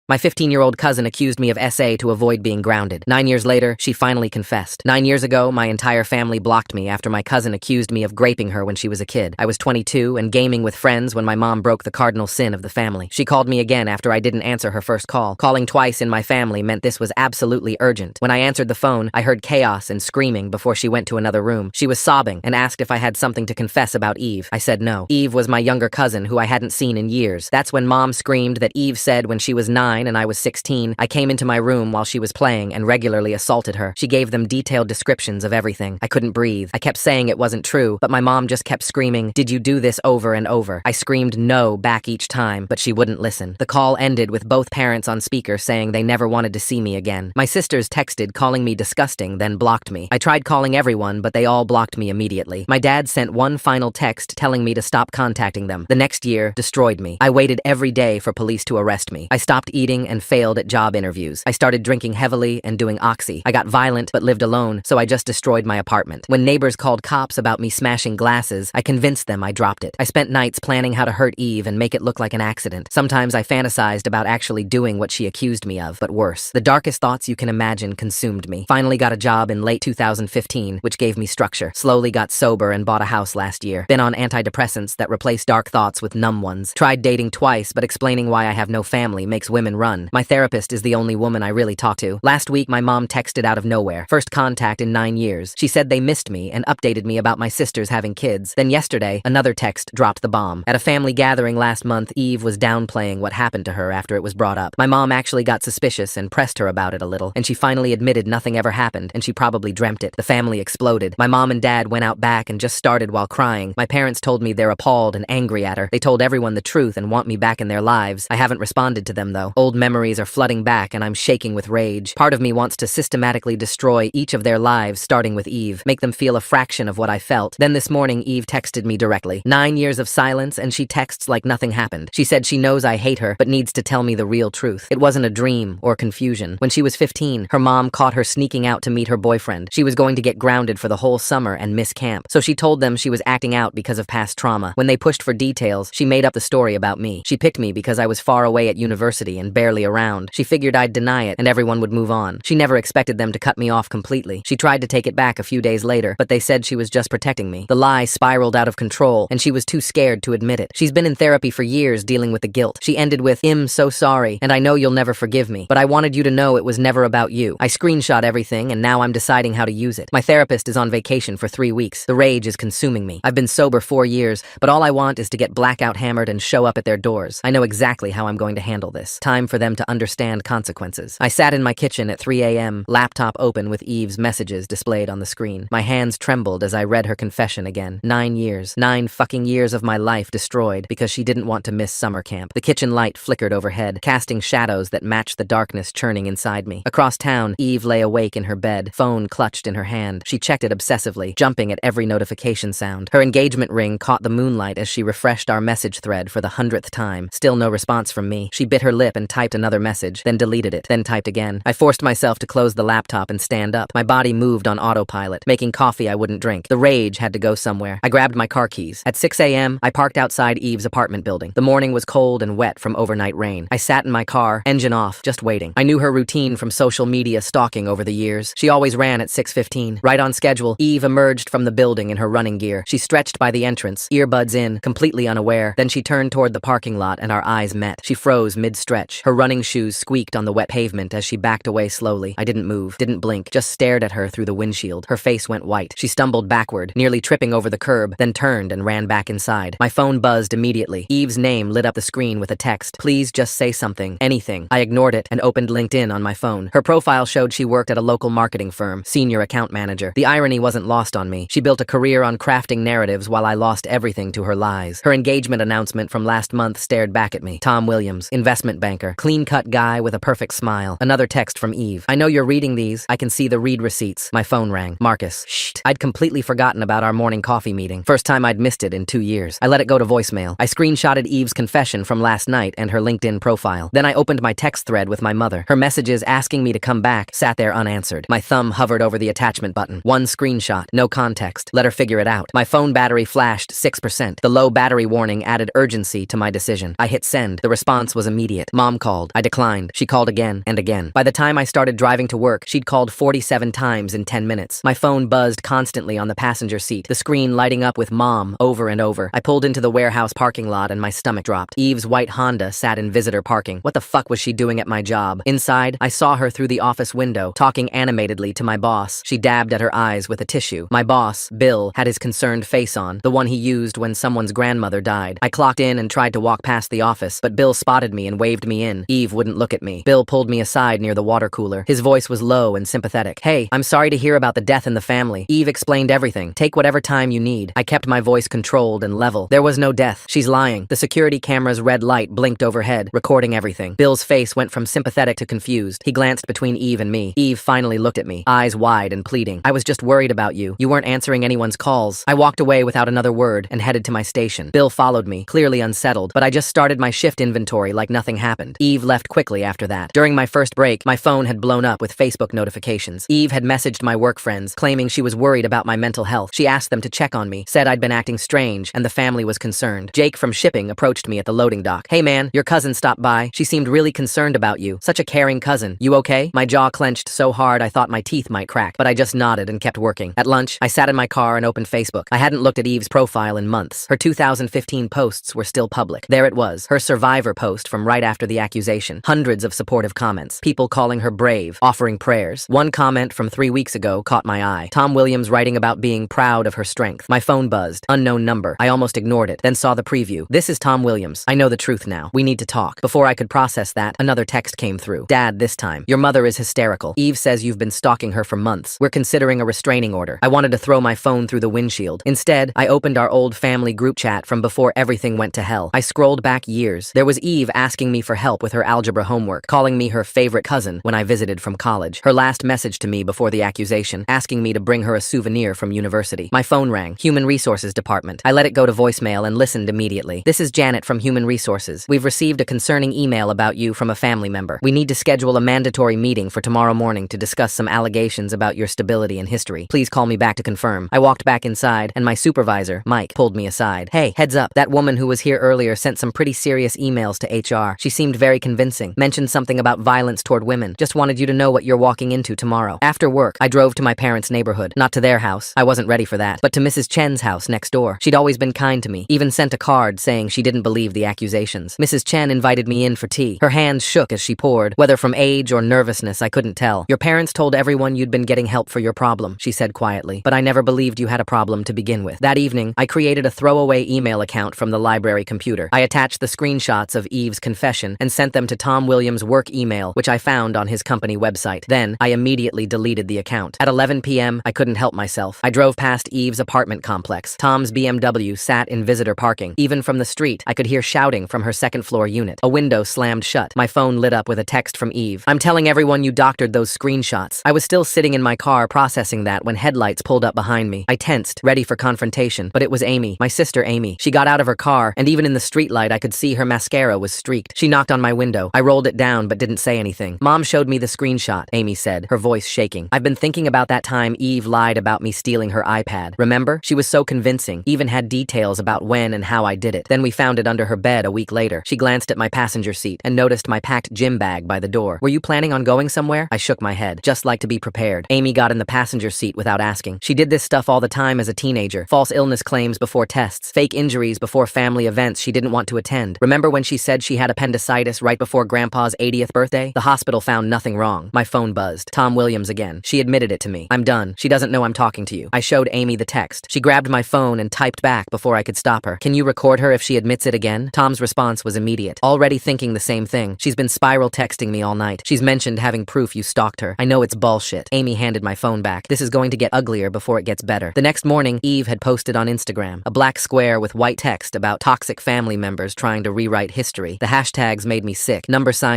My 15-year-old cousin accused me of SA to avoid being grounded. 9 years later, she finally confessed. 9 years ago, my entire family blocked me after my cousin accused me of raping her when she was a kid. I was 22 and gaming with friends when my mom broke the cardinal sin of the family. She called me again after I didn't answer her first call. Calling twice in my family meant this was absolutely urgent. When I answered the phone, I heard chaos and screaming before she went to another room. She was sobbing and asked if I had something to confess about Eve. I said no. Eve was my younger cousin who I hadn't seen in years. That's when Mom screamed that Eve said when she was 9 and I was 16, I came into my room while she was playing and regularly assaulted her. She gave them detailed descriptions of everything. I couldn't breathe. I kept saying it wasn't true, but my mom just kept screaming, "Did you do this?" over and over. I screamed no back each time, but she wouldn't listen. The call ended with both parents on speaker saying they never wanted to see me again. My sisters texted calling me disgusting, then blocked me. I tried calling everyone, but they all blocked me immediately. My dad sent one final text telling me to stop contacting them. The next year destroyed me. I waited every day for police to arrest me. I stopped eating and failed at job interviews. I started drinking heavily and doing oxy. I got violent but lived alone, so I just destroyed my apartment. When neighbors called cops about me smashing glasses, I convinced them I dropped it. I spent nights planning how to hurt Eve and make it look like an accident. Sometimes I fantasized about actually doing what she accused me of, but worse. The darkest thoughts you can imagine consumed me. Finally got a job in late 2015, which gave me structure. Slowly got sober and bought a house last year. Been on antidepressants that replace dark thoughts with numb ones. Tried dating twice, but explaining why I have no family makes women run. My therapist is the only woman I really talk to. Last week, my mom texted out of nowhere. First contact in 9 years. She said they missed me and updated me about my sisters having kids. Then yesterday, another text dropped the bomb. At a family gathering last month, Eve was downplaying what happened to her after it was brought up. My mom actually got suspicious and pressed her about it a little, and she finally admitted nothing ever happened, and she probably dreamt it. The family exploded. My mom and dad went out back and just started while crying. My parents told me they're appalled and angry at her. They told everyone the truth and want me back in their lives. I haven't responded to them, though. Old memories are flooding back, and I'm shaking with rage. Part of me wants to systematically destroy each of their lives, starting with Eve. Make them feel a fraction of what I felt. Then this morning, Eve texted me directly. 9 years of silence, and she texts like nothing happened. She said she knows I hate her, but needs to tell me the real truth. It wasn't a dream or confusion. When she was 15, her mom caught her sneaking out to meet her boyfriend. She was going to get grounded for the whole summer and miss camp. So she told them she was acting out because of past trauma. When they pushed for details, she made up the story about me. She picked me because I was far away at university and barely around. She figured I'd deny it and everyone would move on. She never expected them to cut me off completely. She tried to take it back a few days later, but they said she was just protecting me. The lie spiraled out of control, and she was too scared to admit it. She's been in therapy for years dealing with the guilt. She ended with, "I'm so sorry, and I know you'll never forgive me, but I wanted you to know it was never about you. I screenshot everything, and now I'm deciding how to use it. My therapist is on vacation for 3 weeks. The rage is consuming me. I've been sober 4 years, but all I want is to get blackout hammered and show up at their doors. I know exactly how I'm going to handle this. Time for them to understand consequences." I sat in my kitchen at 3 a.m., laptop open with Eve's messages displayed on the screen. My hands trembled as I read her confession again. 9 years. 9 fucking years of my life destroyed because she didn't want to miss summer camp. The kitchen light flickered overhead, casting shadows that matched the darkness churning inside me. Across town, Eve lay awake in her bed, phone clutched in her hand. She checked it obsessively, jumping at every notification sound. Her engagement ring caught the moonlight as she refreshed our message thread for the 100th time. Still no response from me. She bit her lip and typed another message, then deleted it, then typed again. I forced myself to close the laptop and stand up. My body moved on autopilot, making coffee I wouldn't drink. The rage had to go somewhere. I grabbed my car keys. At 6 a.m., I parked outside Eve's apartment building. The morning was cold and wet from overnight rain. I sat in my car, engine off, just waiting. I knew her routine from social media stalking over the years. She always ran at 6:15. Right on schedule, Eve emerged from the building in her running gear. She stretched by the entrance, earbuds in, completely unaware. Then she turned toward the parking lot and our eyes met. She froze mid-stretch. Her running shoes squeaked on the wet pavement as she backed away slowly. I didn't move, didn't blink, just stared at her through the windshield. Her face went white. She stumbled backward, nearly tripping over the curb, then turned and ran back inside. My phone buzzed immediately. Eve's name lit up the screen with a text. "Please just say something. Anything." I ignored it and opened LinkedIn on my phone. Her profile showed she worked at a local marketing firm, senior account manager. The irony wasn't lost on me. She built a career on crafting narratives while I lost everything to her lies. Her engagement announcement from last month stared back at me. Tom Williams, investment banker, clean-cut guy with a perfect smile. Another text from Eve. "I know you're reading these. I can see the read receipts." My phone rang. Marcus. Shh. I'd completely forgotten about our morning coffee meeting. First time I'd missed it in 2 years. I let it go to voicemail. I screenshotted Eve's confession from last night and her LinkedIn profile. Then I opened my text thread with my mother. Her messages asking me to come back sat there unanswered. My thumb hovered over the attachment button. One screenshot. No context. Let her figure it out. My phone battery flashed 6%. The low battery warning added urgency to my decision. I hit send. The response was immediate. "Mom called. I declined. She called again and again. By the time I started driving to work, she'd called 47 times in 10 minutes. My phone buzzed constantly on the passenger seat, the screen lighting up with "Mom" over and over. I pulled into the warehouse parking lot and my stomach dropped. Eve's white Honda sat in visitor parking. What the fuck was she doing at my job? Inside, I saw her through the office window, talking animatedly to my boss. She dabbed at her eyes with a tissue. My boss, Bill, had his concerned face on, the one he used when someone's grandmother died. I clocked in and tried to walk past the office, but Bill spotted me and waved me in. Eve wouldn't look at me. Bill pulled me aside near the water cooler. His voice was low and sympathetic. "Hey, I'm sorry to hear about the death in the family." Eve explained everything. "Take whatever time you need." I kept my voice controlled and level. "There was no death. She's lying." The security camera's red light blinked overhead, recording everything. Bill's face went from sympathetic to confused. He glanced between Eve and me. Eve finally looked at me, eyes wide and pleading. "I was just worried about you. You weren't answering anyone's calls." I walked away without another word and headed to my station. Bill followed me, clearly unsettled, but I just started my shift inventory like nothing happened. Eve left quickly after that. During my first break, my phone had blown up with Facebook notifications. Eve had messaged my work friends, claiming she was worried about my mental health. She asked them to check on me, said I'd been acting strange, and the family was concerned. Jake from shipping approached me at the loading dock. "Hey man, your cousin stopped by. She seemed really concerned about you. Such a caring cousin. You okay?" My jaw clenched so hard I thought my teeth might crack, but I just nodded and kept working. At lunch, I sat in my car and opened Facebook. I hadn't looked at Eve's profile in months. Her 2015 posts were still public. There it was, her survivor post from right after the accusation. Hundreds of supportive comments. People calling her brave, offering prayers. One comment from 3 weeks ago caught my eye. Tom Williams writing about being proud of her strength. My phone buzzed. Unknown number. I almost ignored it, then saw the preview. "This is Tom Williams. I know the truth now. We need to talk." Before I could process that, another text came through. "Dad, this time. Your mother is hysterical. Eve says you've been stalking her for months. We're considering a restraining order." I wanted to throw my phone through the windshield. Instead, I opened our old family group chat from before everything went to hell. I scrolled back years. There was Eve asking me for help with her algebra homework, calling me her favorite cousin when I visited from college. Her last message to me before the accusation, asking me to bring her a souvenir from university. My phone rang. Human Resources Department. I let it go to voicemail and listened immediately. "This is Janet from Human Resources. We've received a concerning email about you from a family member. We need to schedule a mandatory meeting for tomorrow morning to discuss some allegations about your stability and history. Please call me back to confirm." I walked back inside, and my supervisor, Mike, pulled me aside. "Hey, heads up. That woman who was here earlier sent some pretty serious emails to HR. She seemed very convincing. Mentioned something about violence toward women. Just wanted you to know what you're walking into tomorrow." After work, I drove to my parents' neighborhood. Not to their house. I wasn't ready for that. But to Mrs. Chen's house next door. She'd always been kind to me. Even sent a card saying she didn't believe the accusations. Mrs. Chen invited me in for tea. Her hands shook as she poured. Whether from age or nervousness, I couldn't tell. "Your parents told everyone you'd been getting help for your problem," she said quietly. "But I never believed you had a problem to begin with." That evening, I created a throwaway email account from the library computer. I attached the screenshots of Eve's confession and sent them to Tom Williams' work email, which I found on his company website. Then, I immediately deleted the account. At 11 p.m., I couldn't help myself. I drove past Eve's apartment complex. Tom's BMW sat in visitor parking. Even from the street, I could hear shouting from her second-floor unit. A window slammed shut. My phone lit up with a text from Eve. "I'm telling everyone you doctored those screenshots." I was still sitting in my car processing that when headlights pulled up behind me. I tensed, ready for confrontation, but it was Amy, my sister Amy. She got out of her car, and even in the streetlight I could see her mascara was streaked. She knocked on my window. I rolled it down but didn't say anything. "Mom showed me the screenshot," Amy said, her voice shaking. "I've been thinking about that time Eve lied about me stealing her iPad. Remember? She was so convincing, even had details about when and how I did it. Then we found it under her bed a week later." She glanced at my passenger seat and noticed my packed gym bag by the door. "Were you planning on going somewhere?" I shook my head. "Just like to be prepared." Amy got in the passenger seat without asking. She did this stuff all the time as a teenager. False illness claims before tests, fake injuries before family events she didn't want to attend. Remember when she said she had appendicitis right before Grandpa's 80th birthday? The hospital found nothing wrong. My phone buzzed. Tom Williams again. She admitted it to me. "I'm done. She doesn't know I'm talking to you." I showed Amy the text. She grabbed my phone and typed back before I could stop her. "Can you record her if she admits it again?" Tom's response was immediate. "Already thinking the same thing. She's been spiral texting me all night. She's mentioned having proof you stalked her. I know it's bullshit." Amy handed my phone back. "This is going to get uglier before it gets better." The next morning, Eve had posted on Instagram a black square with white text about toxic family members trying to rewrite history. The hashtags made me sick.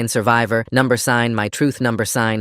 #survivor, #my truth,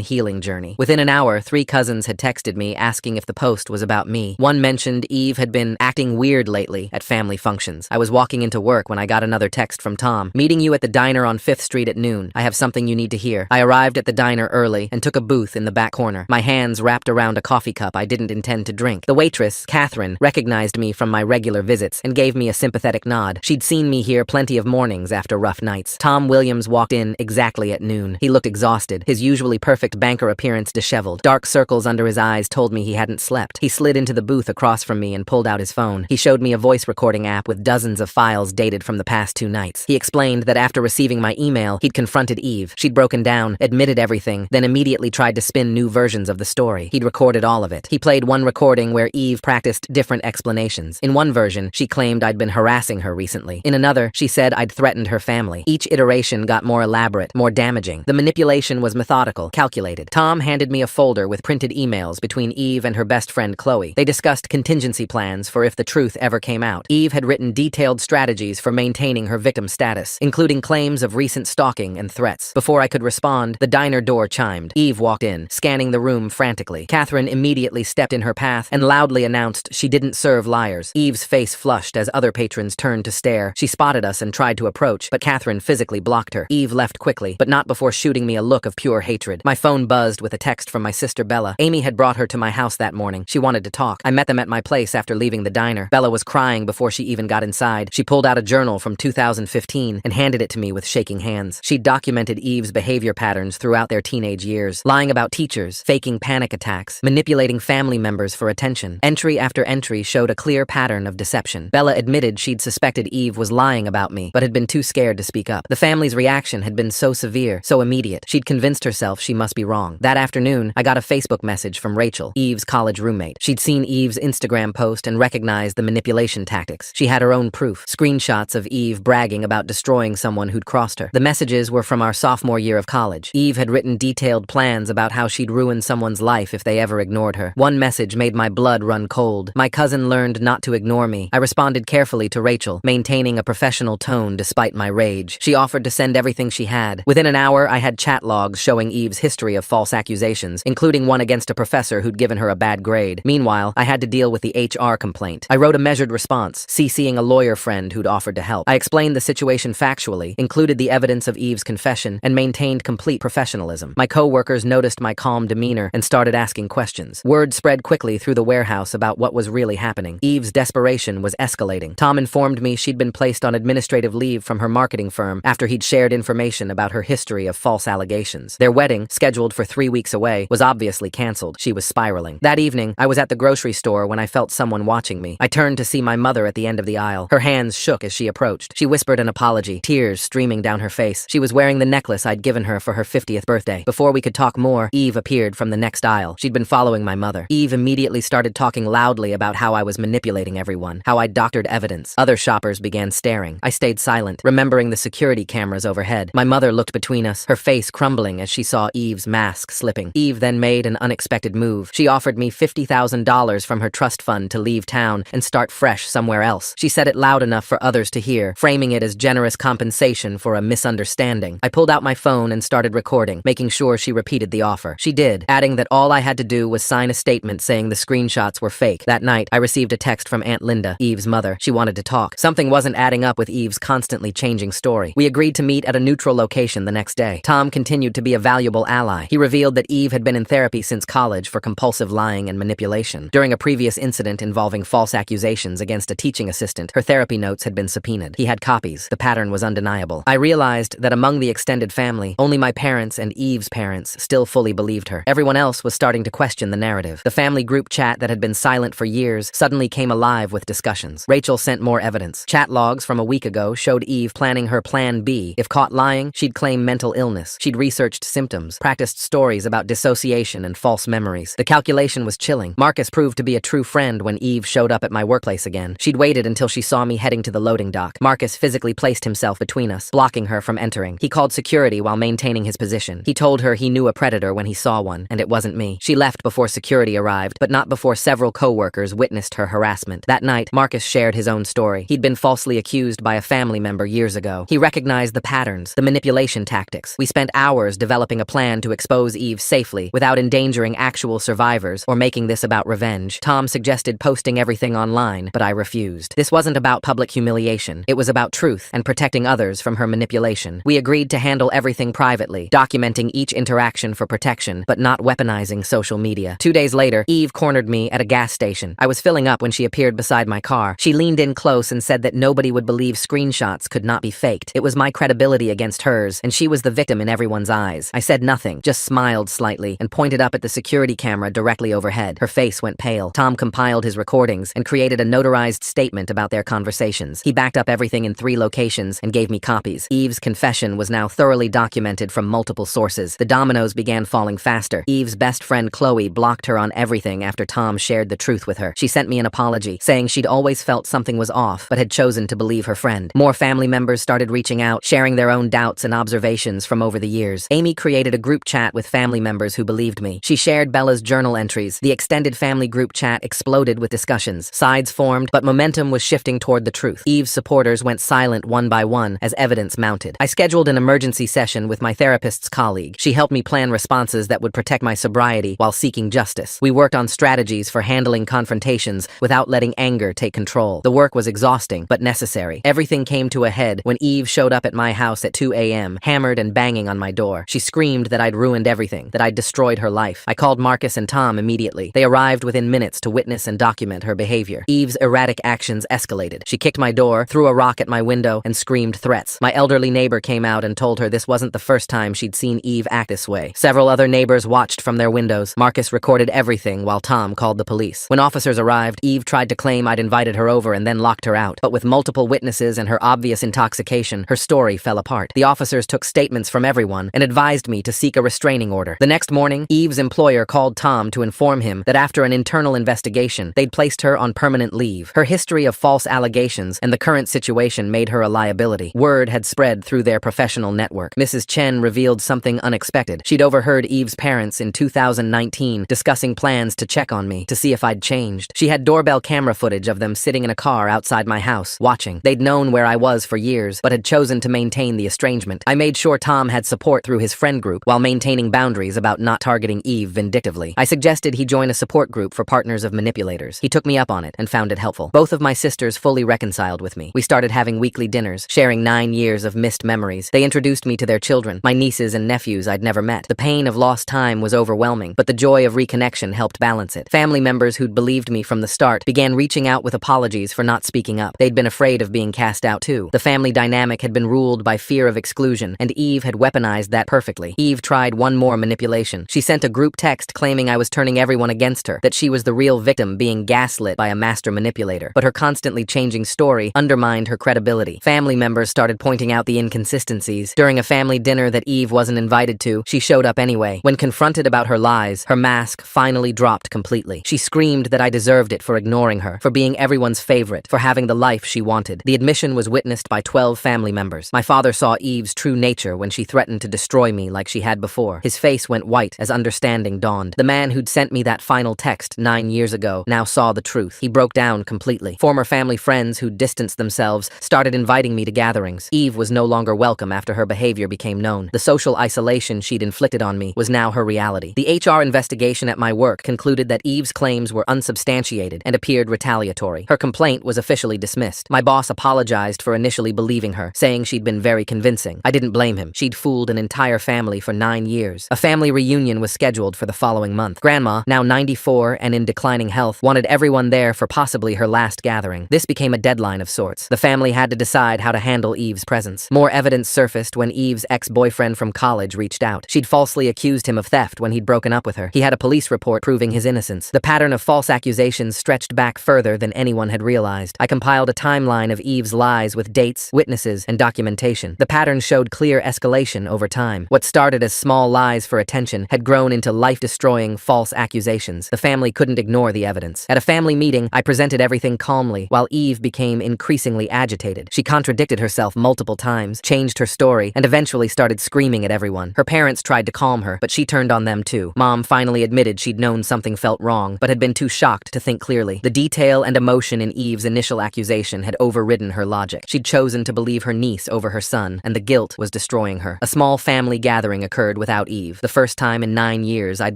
#healing journey. Within an hour, 3 cousins had texted me asking if the post was about me. One mentioned Eve had been acting weird lately at family functions. I was walking into work when I got another text from Tom. "Meeting you at the diner on 5th Street at noon. I have something you need to hear." I arrived at the diner early and took a booth in the back corner, my hands wrapped around a coffee cup I didn't intend to drink. The waitress, Catherine, recognized me from my regular visits and gave me a sympathetic nod. She'd seen me here plenty of mornings after rough nights. Tom Williams Williams walked in exactly at noon. He looked exhausted, his usually perfect banker appearance disheveled. Dark circles under his eyes told me he hadn't slept. He slid into the booth across from me and pulled out his phone. He showed me a voice recording app with dozens of files dated from the past 2 nights. He explained that after receiving my email, he'd confronted Eve. She'd broken down, admitted everything, then immediately tried to spin new versions of the story. He'd recorded all of it. He played one recording where Eve practiced different explanations. In one version, she claimed I'd been harassing her recently. In another, she said I'd threatened her family. Each iteration got more elaborate, more damaging. The manipulation was methodical, calculated. Tom handed me a folder with printed emails between Eve and her best friend Chloe. They discussed contingency plans for if the truth ever came out. Eve had written detailed strategies for maintaining her victim status, including claims of recent stalking and threats. Before I could respond, the diner door chimed. Eve walked in, scanning the room frantically. Catherine immediately stepped in her path and loudly announced she didn't serve liars. Eve's face flushed as other patrons turned to stare. She spotted us and tried to approach, but Catherine physically blocked her. Eve left quickly, but not before shooting me a look of pure hatred. My phone buzzed with a text from my sister Bella. Amy had brought her to my house that morning. She wanted to talk. I met them at my place after leaving the diner. Bella was crying before she even got inside. She pulled out a journal from 2015 and handed it to me with shaking hands. She documented Eve's behavior patterns throughout their teenage years, lying about teachers, faking panic attacks, manipulating family members for attention. Entry after entry showed a clear pattern of deception. Bella admitted she'd suspected Eve was lying about me, but had been too scared to speak up. The family's reaction had been so severe, so immediate. She'd convinced herself she must be wrong. That afternoon, I got a Facebook message from Rachel, Eve's college roommate. She'd seen Eve's Instagram post and recognized the manipulation tactics. She had her own proof, screenshots of Eve bragging about destroying someone who'd crossed her. The messages were from our sophomore year of college. Eve had written detailed plans about how she'd ruin someone's life if they ever ignored her. One message made my blood run cold. My cousin learned not to ignore me. I responded carefully to Rachel, maintaining a professional tone despite my rage. She offered to send everything she had. Within an hour, I had chat logs showing Eve's history of false accusations, including one against a professor who'd given her a bad grade. Meanwhile, I had to deal with the HR complaint. I wrote a measured response, CCing a lawyer friend who'd offered to help. I explained the situation factually, included the evidence of Eve's confession, and maintained complete professionalism. My co-workers noticed my calm demeanor and started asking questions. Word spread quickly through the warehouse about what was really happening. Eve's desperation was escalating. Tom informed me she'd been placed on administrative leave from her marketing firm after he'd shared information about her history of false allegations. Their wedding, scheduled for 3 weeks away, was obviously canceled. She was spiraling. That evening, I was at the grocery store when I felt someone watching me. I turned to see my mother at the end of the aisle. Her hands shook as she approached. She whispered an apology, tears streaming down her face. She was wearing the necklace I'd given her for her 50th birthday. Before we could talk more, Eve appeared from the next aisle. She'd been following my mother. Eve immediately started talking loudly about how I was manipulating everyone, how I'd doctored evidence. Other shoppers began staring. I stayed silent, remembering the security cameras overhead. My mother looked between us, her face crumbling as she saw Eve's mask slipping. Eve then made an unexpected move. She offered me $50,000 from her trust fund to leave town and start fresh somewhere else. She said it loud enough for others to hear, framing it as generous compensation for a misunderstanding. I pulled out my phone and started recording, making sure she repeated the offer. She did, adding that all I had to do was sign a statement saying the screenshots were fake. That night, I received a text from Aunt Linda, Eve's mother. She wanted to talk. Something wasn't adding up with Eve's constantly changing story. We agreed to meet at a neutral location the next day. Tom continued to be a valuable ally. He revealed that Eve had been in therapy since college for compulsive lying and manipulation. During a previous incident involving false accusations against a teaching assistant, her therapy notes had been subpoenaed. He had copies. The pattern was undeniable. I realized that among the extended family, only my parents and Eve's parents still fully believed her. Everyone else was starting to question the narrative. The family group chat that had been silent for years suddenly came alive with discussions. Rachel sent more evidence. Chat logs from a week ago showed Eve planning her plan B. If caught lying, she'd claim mental illness. She'd researched symptoms, practiced stories about dissociation and false memories. The calculation was chilling. Marcus proved to be a true friend when Eve showed up at my workplace again. She'd waited until she saw me heading to the loading dock. Marcus physically placed himself between us, blocking her from entering. He called security while maintaining his position. He told her he knew a predator when he saw one, and it wasn't me. She left before security arrived, but not before several co-workers witnessed her harassment. That night, Marcus shared his own story. He'd been falsely accused by a family member years ago. He recognized the patterns, the manipulation tactics. We spent hours developing a plan to expose Eve safely without endangering actual survivors or making this about revenge. Tom suggested posting everything online, but I refused. This wasn't about public humiliation. It was about truth and protecting others from her manipulation. We agreed to handle everything privately, documenting each interaction for protection, but not weaponizing social media. 2 days later, Eve cornered me at a gas station. I was filling up when she appeared beside my car. She leaned in close and said that nobody would believe screenshots could not be faked. It was my credibility credibility against hers, and she was the victim in everyone's eyes. I said nothing, just smiled slightly, and pointed up at the security camera directly overhead. Her face went pale. Tom compiled his recordings and created a notarized statement about their conversations. He backed up everything in 3 locations and gave me copies. Eve's confession was now thoroughly documented from multiple sources. The dominoes began falling faster. Eve's best friend Chloe blocked her on everything after Tom shared the truth with her. She sent me an apology, saying she'd always felt something was off, but had chosen to believe her friend. More family members started reaching out, sharing their own doubts and observations from over the years. Amy created a group chat with family members who believed me. She shared Bella's journal entries. The extended family group chat exploded with discussions. Sides formed, but momentum was shifting toward the truth. Eve's supporters went silent one by one as evidence mounted. I scheduled an emergency session with my therapist's colleague. She helped me plan responses that would protect my sobriety while seeking justice. We worked on strategies for handling confrontations without letting anger take control. The work was exhausting, but necessary. Everything came to a head when Eve showed up at my house at 2 a.m., hammered and banging on my door. She screamed that I'd ruined everything, that I'd destroyed her life. I called Marcus and Tom immediately. They arrived within minutes to witness and document her behavior. Eve's erratic actions escalated. She kicked my door, threw a rock at my window, and screamed threats. My elderly neighbor came out and told her this wasn't the first time she'd seen Eve act this way. Several other neighbors watched from their windows. Marcus recorded everything while Tom called the police. When officers arrived, Eve tried to claim I'd invited her over and then locked her out. But with multiple witnesses and her obvious intoxication, her story fell apart. The officers took statements from everyone and advised me to seek a restraining order. The next morning, Eve's employer called Tom to inform him that after an internal investigation, they'd placed her on permanent leave. Her history of false allegations and the current situation made her a liability. Word had spread through their professional network. Mrs. Chen revealed something unexpected. She'd overheard Eve's parents in 2019 discussing plans to check on me, to see if I'd changed. She had doorbell camera footage of them sitting in a car outside my house, watching. They'd known where I was for years, but had chosen to maintain the estrangement. I made sure Tom had support through his friend group while maintaining boundaries about not targeting Eve vindictively. I suggested he join a support group for partners of manipulators. He took me up on it and found it helpful. Both of my sisters fully reconciled with me. We started having weekly dinners, sharing 9 years of missed memories. They introduced me to their children, my nieces and nephews I'd never met. The pain of lost time was overwhelming, but the joy of reconnection helped balance it. Family members who'd believed me from the start began reaching out with apologies for not speaking up. They'd been afraid of being cast out too. The family dynamic had been ruled by fear of exclusion, and Eve had weaponized that perfectly. Eve tried one more manipulation. She sent a group text claiming I was turning everyone against her, that she was the real victim being gaslit by a master manipulator. But her constantly changing story undermined her credibility. Family members started pointing out the inconsistencies. During a family dinner that Eve wasn't invited to, she showed up anyway. When confronted about her lies, her mask finally dropped completely. She screamed that I deserved it for ignoring her, for being everyone's favorite, for having the life she wanted. The admission was witnessed by 12 family members. My father saw Eve's true nature when she threatened to destroy me like she had before. His face went white as understanding dawned. The man who'd sent me that final text 9 years ago now saw the truth. He broke down completely. Former family friends who'd distanced themselves started inviting me to gatherings. Eve was no longer welcome after her behavior became known. The social isolation she'd inflicted on me was now her reality. The HR investigation at my work concluded that Eve's claims were unsubstantiated and appeared retaliatory. Her complaint was officially dismissed. My boss apologized for initially believing her, saying she'd been very convincing. I didn't blame him. She'd fooled an entire family for 9 years. A family reunion was scheduled for the following month. Grandma, now 94 and in declining health, wanted everyone there for possibly her last gathering. This became a deadline of sorts. The family had to decide how to handle Eve's presence. More evidence surfaced when Eve's ex-boyfriend from college reached out. She'd falsely accused him of theft when he'd broken up with her. He had a police report proving his innocence. The pattern of false accusations stretched back further than anyone had realized. I compiled a timeline of Eve's lies with dates, witnesses, and documentation. The pattern showed clear escalation over time. What started as small lies for attention had grown into life-destroying false accusations. The family couldn't ignore the evidence. At a family meeting, I presented everything calmly, while Eve became increasingly agitated. She contradicted herself multiple times, changed her story, and eventually started screaming at everyone. Her parents tried to calm her, but she turned on them too. Mom finally admitted she'd known something felt wrong, but had been too shocked to think clearly. The detail and emotion in Eve's initial accusation had overridden her logic. She'd chosen to believe her niece over her son, and the guilt was destroying her. A small family gathering occurred without Eve. The first time in 9 years I'd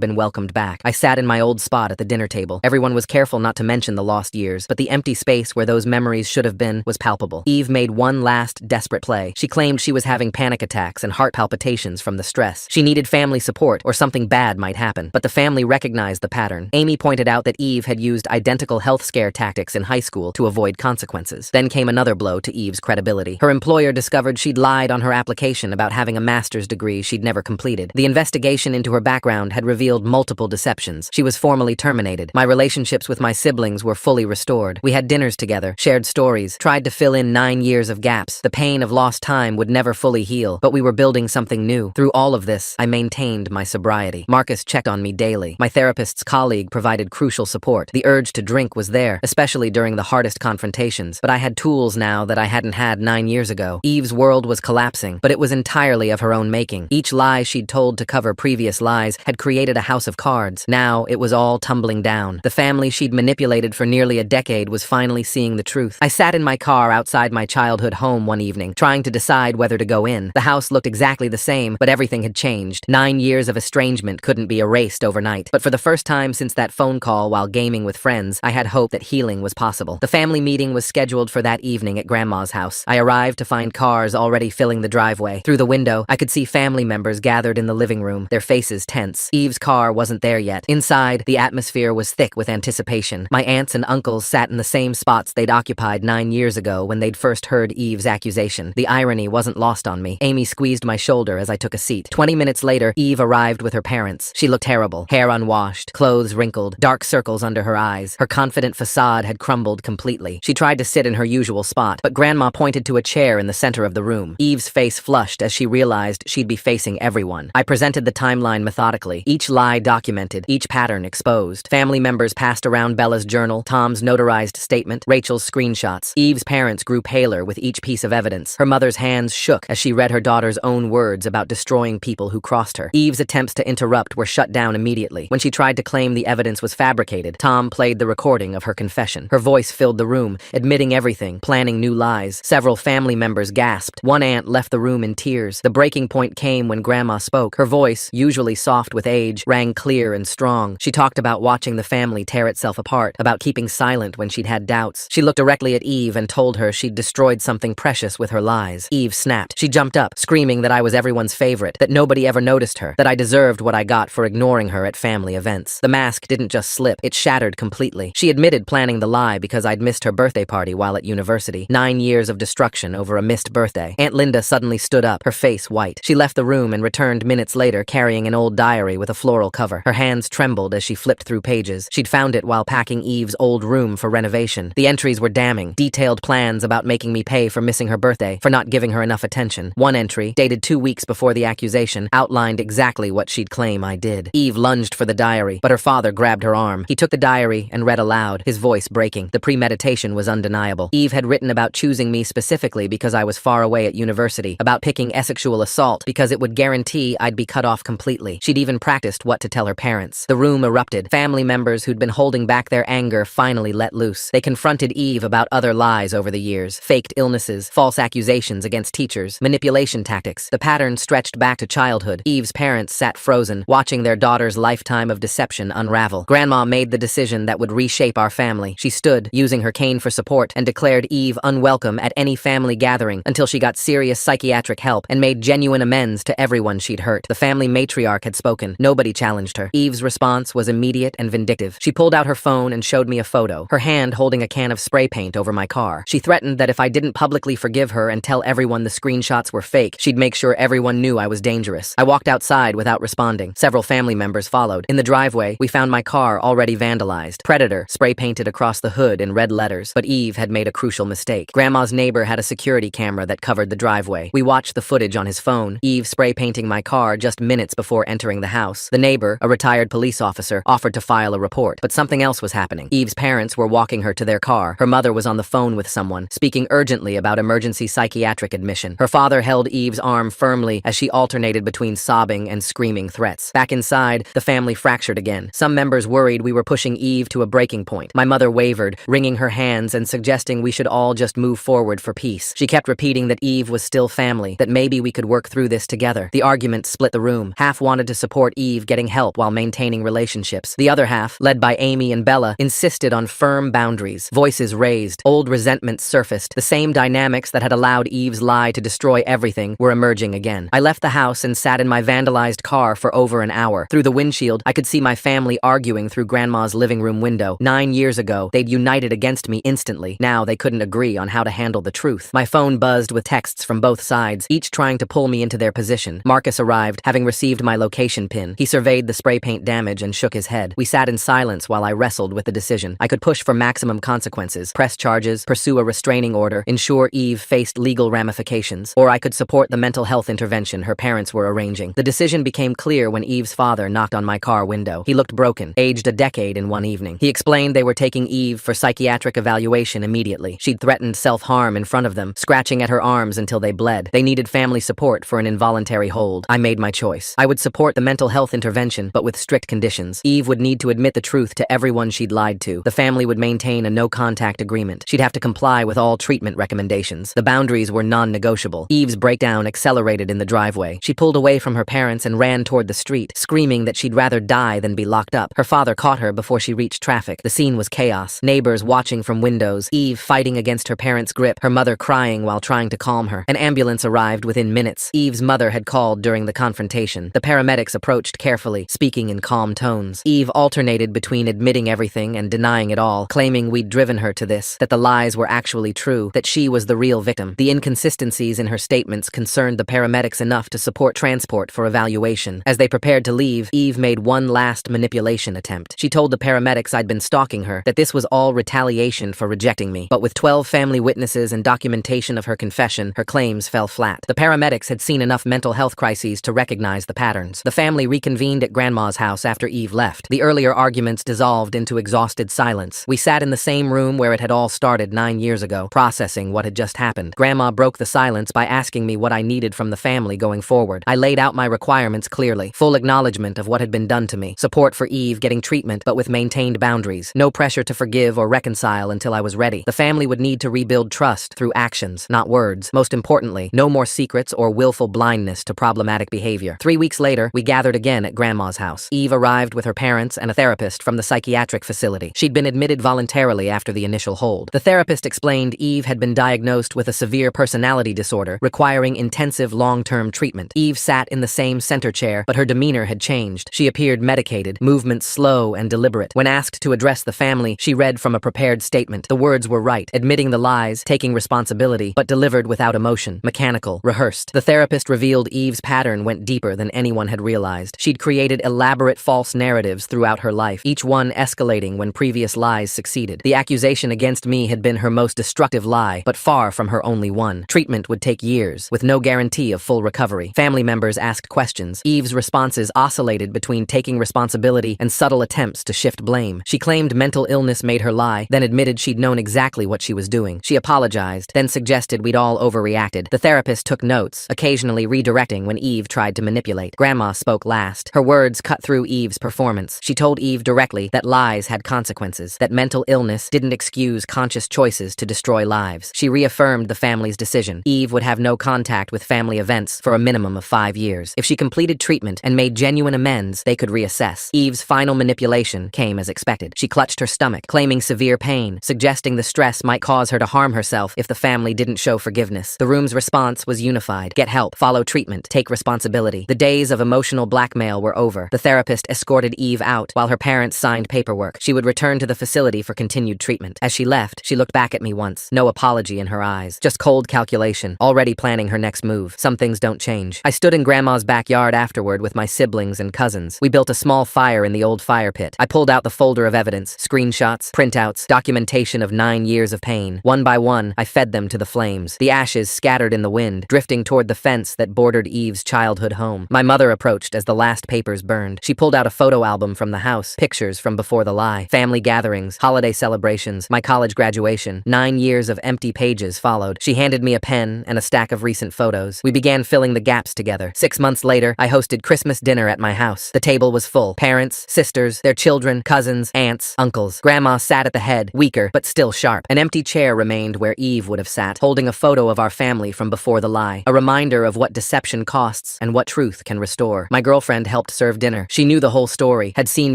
been welcomed back. I sat in my old spot at the dinner table. Everyone was careful not to mention the lost years, but the empty space where those memories should have been was palpable. Eve made one last desperate play. She claimed she was having panic attacks and heart palpitations from the stress. She needed family support or something bad might happen, but the family recognized the pattern. Amy pointed out that Eve had used identical health scare tactics in high school to avoid consequences. Then came another blow to Eve's credibility. Her employer discovered discovered she'd lied on her application about having a master's degree she'd never completed. The investigation into her background had revealed multiple deceptions. She was formally terminated. My relationships with my siblings were fully restored. We had dinners together, shared stories, tried to fill in 9 years of gaps. The pain of lost time would never fully heal, but we were building something new. Through all of this, I maintained my sobriety. Marcus checked on me daily. My therapist's colleague provided crucial support. The urge to drink was there, especially during the hardest confrontations, but I had tools now that I hadn't had 9 years ago. Eve's world was collapsing, but it was entirely of her own making. Each lie she'd told to cover previous lies had created a house of cards. Now it was all tumbling down. The family she'd manipulated for nearly a decade was finally seeing the truth. I sat in my car outside my childhood home one evening, trying to decide whether to go in. The house looked exactly the same, but everything had changed. 9 years of estrangement couldn't be erased overnight. But for the first time since that phone call while gaming with friends, I had hope that healing was possible. The family meeting was scheduled for that evening at Grandma's house. I arrived to find cars already filling the driveway. Through the window, I could see family members gathered in the living room, their faces tense. Eve's car wasn't there yet. Inside, the atmosphere was thick with anticipation. My aunts and uncles sat in the same spots they'd occupied 9 years ago when they'd first heard Eve's accusation. The irony wasn't lost on me. Amy squeezed my shoulder as I took a seat. 20 minutes later, Eve arrived with her parents. She looked terrible. Hair unwashed, clothes wrinkled, dark circles under her eyes. Her confident facade had crumbled completely. She tried to sit in her usual spot, but Grandma pointed to a chair in the center of the room. Eve's face flushed as she realized she'd be facing everyone. I presented the timeline methodically, each lie documented, each pattern exposed. Family members passed around Bella's journal, Tom's notarized statement, Rachel's screenshots. Eve's parents grew paler with each piece of evidence. Her mother's hands shook as she read her daughter's own words about destroying people who crossed her. Eve's attempts to interrupt were shut down immediately. When she tried to claim the evidence was fabricated, Tom played the recording of her confession. Her voice filled the room, admitting everything, planning new lies. Several family members gasped. One aunt left the room in tears. The breaking point came when Grandma spoke. Her voice, usually soft with age, rang clear and strong. She talked about watching the family tear itself apart, about keeping silent when she'd had doubts. She looked directly at Eve and told her she'd destroyed something precious with her lies. Eve snapped. She jumped up, screaming that I was everyone's favorite, that nobody ever noticed her, that I deserved what I got for ignoring her at family events. The mask didn't just slip, it shattered completely. She admitted planning the lie because I'd missed her birthday party while at university. 9 years of destruction over a missed birthday. Aunt Linda suddenly stood up, her face white. She left the room and returned minutes later carrying an old diary with a floral cover. Her hands trembled as she flipped through pages. She'd found it while packing Eve's old room for renovation. The entries were damning. Detailed plans about making me pay for missing her birthday, for not giving her enough attention. One entry, dated 2 weeks before the accusation, outlined exactly what she'd claim I did. Eve lunged for the diary, but her father grabbed her arm. He took the diary and read aloud, his voice breaking. The premeditation was undeniable. Eve had written about choosing me specifically because I was far away at university, about picking sexual assault because it would guarantee I'd be cut off completely. She'd even practiced what to tell her parents. The room erupted. Family members who'd been holding back their anger finally let loose. They confronted Eve about other lies over the years, faked illnesses, false accusations against teachers, manipulation tactics. The pattern stretched back to childhood. Eve's parents sat frozen, watching their daughter's lifetime of deception unravel. Grandma made the decision that would reshape our family. She stood, using her cane for support, and declared Eve unwelcome at any family gathering until she got serious psychiatric help and made genuine amends to everyone she'd hurt. The family matriarch had spoken. Nobody challenged her. Eve's response was immediate and vindictive. She pulled out her phone and showed me a photo, her hand holding a can of spray paint over my car. She threatened that if I didn't publicly forgive her and tell everyone the screenshots were fake, she'd make sure everyone knew I was dangerous. I walked outside without responding. Several family members followed. In the driveway, we found my car already vandalized. Predator spray painted across the hood in red letters, but Eve had made a crucial mistake. Grandma's neighbor had a security camera that covered the driveway. We watched the footage on his phone, Eve spray painting my car just minutes before entering the house. The neighbor, a retired police officer, offered to file a report, but something else was happening. Eve's parents were walking her to their car. Her mother was on the phone with someone, speaking urgently about emergency psychiatric admission. Her father held Eve's arm firmly as she alternated between sobbing and screaming threats. Back inside, the family fractured again. Some members worried we were pushing Eve to a breaking point. My mother wavered, wringing her hands and suggesting we should all just move forward for peace. She kept repeating that Eve was still family, that maybe we could work through this together. The argument split the room. Half wanted to support Eve getting help while maintaining relationships. The other half, led by Amy and Bella, insisted on firm boundaries. Voices raised. Old resentments surfaced. The same dynamics that had allowed Eve's lie to destroy everything were emerging again. I left the house and sat in my vandalized car for over an hour. Through the windshield, I could see my family arguing through Grandma's living room window. 9 years ago, they'd united against me instantly. Now they couldn't agree on how to handle the truth. My phone buzzed with with texts from both sides, each trying to pull me into their position. Marcus arrived, having received my location pin. He surveyed the spray paint damage and shook his head. We sat in silence while I wrestled with the decision. I could push for maximum consequences, press charges, pursue a restraining order, ensure Eve faced legal ramifications, or I could support the mental health intervention her parents were arranging. The decision became clear when Eve's father knocked on my car window. He looked broken, aged a decade in one evening. He explained they were taking Eve for psychiatric evaluation immediately. She'd threatened self-harm in front of them, scratching at her arms until they bled. They needed family support for an involuntary hold. I made my choice. I would support the mental health intervention, but with strict conditions. Eve would need to admit the truth to everyone she'd lied to. The family would maintain a no-contact agreement. She'd have to comply with all treatment recommendations. The boundaries were non-negotiable. Eve's breakdown accelerated in the driveway. She pulled away from her parents and ran toward the street, screaming that she'd rather die than be locked up. Her father caught her before she reached traffic. The scene was chaos. Neighbors watching from windows, Eve fighting against her parents' grip, her mother crying while trying to calm her. An ambulance arrived within minutes. Eve's mother had called during the confrontation. The paramedics approached carefully, speaking in calm tones. Eve alternated between admitting everything and denying it all, claiming we'd driven her to this, that the lies were actually true, that she was the real victim. The inconsistencies in her statements concerned the paramedics enough to support transport for evaluation. As they prepared to leave, Eve made one last manipulation attempt. She told the paramedics I'd been stalking her, that this was all retaliation for rejecting me. But with 12 family witnesses and documentation of her confession, her claims fell flat. The paramedics had seen enough mental health crises to recognize the patterns. The family reconvened at Grandma's house after Eve left. The earlier arguments dissolved into exhausted silence. We sat in the same room where it had all started 9 years ago, processing what had just happened. Grandma broke the silence by asking me what I needed from the family going forward. I laid out my requirements clearly. Full acknowledgement of what had been done to me. Support for Eve getting treatment, but with maintained boundaries. No pressure to forgive or reconcile until I was ready. The family would need to rebuild trust through actions, not words. Most importantly, no more secrets or willful blindness to problematic behavior. 3 weeks later, we gathered again at Grandma's house. Eve arrived with her parents and a therapist from the psychiatric facility. She'd been admitted voluntarily after the initial hold. The therapist explained Eve had been diagnosed with a severe personality disorder requiring intensive long-term treatment. Eve sat in the same center chair, but her demeanor had changed. She appeared medicated, movements slow and deliberate. When asked to address the family, she read from a prepared statement. The words were right, admitting the lies, taking responsibility, but delivered without emotion, mechanical, rehearsed. The therapist revealed Eve's pattern went deeper than anyone had realized. She'd created elaborate false narratives throughout her life, each one escalating when previous lies succeeded. The accusation against me had been her most destructive lie, but far from her only one. Treatment would take years, with no guarantee of full recovery. Family members asked questions. Eve's responses oscillated between taking responsibility and subtle attempts to shift blame. She claimed mental illness made her lie, then admitted she'd known exactly what she was doing. She apologized, then suggested we'd all overreacted. The therapist took notes, occasionally redirecting when Eve tried to manipulate. Grandma spoke last. Her words cut through Eve's performance. She told Eve directly that lies had consequences, that mental illness didn't excuse conscious choices to destroy lives. She reaffirmed the family's decision. Eve would have no contact with family events for a minimum of 5 years. If she completed treatment and made genuine amends, they could reassess. Eve's final manipulation came as expected. She clutched her stomach, claiming severe pain, suggesting the stress might cause her to harm herself if the family didn't show forgiveness. The room's response was unified. Get help, follow treatment, take responsibility. The days of emotional blackmail were over. The therapist escorted Eve out while her parents signed paperwork. She would return to the facility for continued treatment. As she left, she looked back at me once, no apology in her eyes, just cold calculation, already planning her next move. Some things don't change. I stood in Grandma's backyard afterward with my siblings and cousins. We built a small fire in the old fire pit. I pulled out the folder of evidence, screenshots, printouts, documentation of 9 years of pain. One by one, I fed them to the flames. The ashes scattered in the wind, drifting toward the fence that bordered Eve's childhood home. My mother approached as the last papers burned. She pulled out a photo album from the house, pictures from before the lie, family gatherings, holiday celebrations, my college graduation. 9 years of empty pages followed. She handed me a pen and a stack of recent photos. We began filling the gaps together. 6 months later, I hosted Christmas dinner at my house. The table was full. Parents, sisters, their children, cousins, aunts, uncles. Grandma sat at the head, weaker, but still sharp. An empty chair remained where Eve would have sat, holding a photo of our family from before the lie, a reminder of what deception costs and what truth can restore. My girlfriend helped serve dinner. She knew the whole story, had seen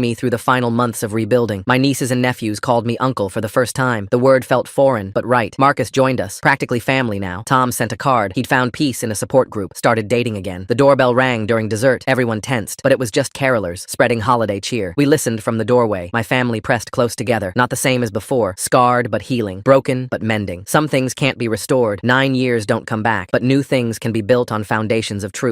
me through the final months of rebuilding. My nieces and nephews called me uncle for the first time. The word felt foreign, but right. Marcus joined us, practically family now. Tom sent a card. He'd found peace in a support group, started dating again. The doorbell rang during dessert. Everyone tensed, but it was just carolers, spreading holiday cheer. We listened from the doorway. My family pressed close together, not the same as before, scarred but healing, broken but mending. Some things can't be restored, 9 years don't come back, but new things can be built on foundations of truth.